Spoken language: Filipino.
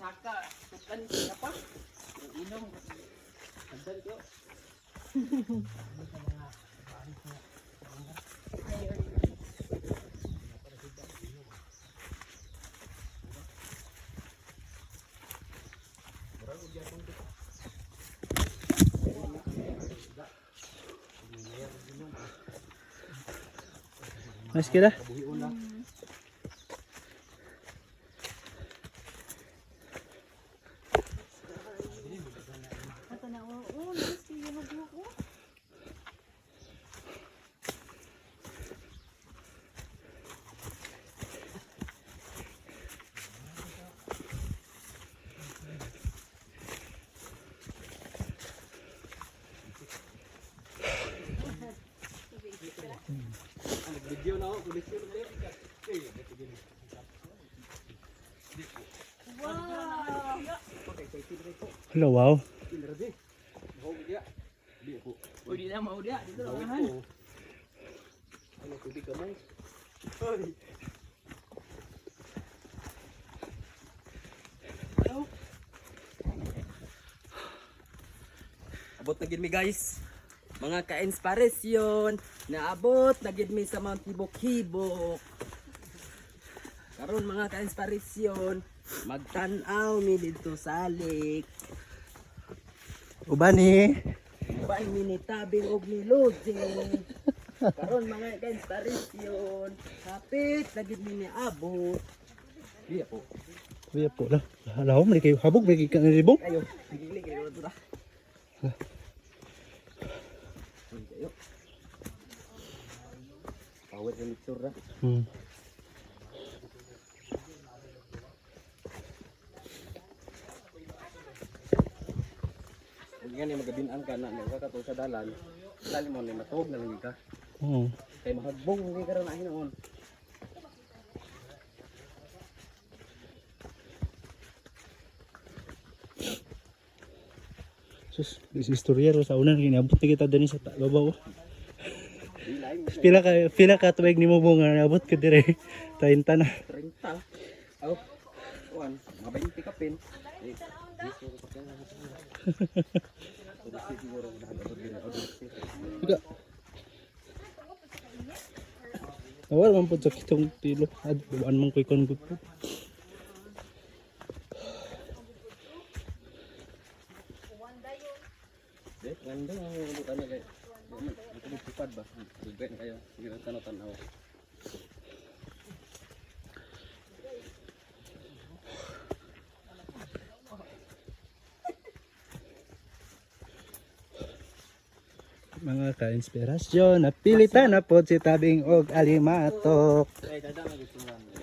Saka, tukan apa? Inom. Andan ko. Mas kita? Video na ako, kulisyon ulit. Hello, wow. Uy, di na mau dia, dito lang. Ano tubig kamay? Hoy. Abot na gid mi guys. Mga ka-inspirasyon, naabot na gid mi sa Mount Hibok-Hibok. Karon mga ka-inspirasyon, magtan-aw mi dito sa lake. Uban ni. Uban mi ni tabing og nilodging. Karon mga ka-inspirasyon, hapit na gid mi ni abot. Diya po. Kuya po lah. Lahom ni kayo habog may ka nilibong. Ayo, gigili kayo dito. Ayo. Awet ni tsura. Yan yung magabinan ka na nagkakato sa dalan. Dali mo ni matog na lang ka. Oo. Kay mahagbong hindi ka ron ahin noon. Sus, istoryero sa unan ginabot na kita dinhi sa babaw. Di lain. Pila ka tuig nimo mo nga nabot ka dire. 30 na. 30. Oh. Kuan, mga 20 ka pin. Ika. Awal man po sa kitong tilo. Adaan man ko'y konbuk po. Ganda ang bukan na kayo. Ito magpipad ba? Magpipad kayo. Sige lang tanaw-tanaw. Mga ka-inspirasyon, napilitan na po si tabing og alimatok. Ay, dadang na gusto lang.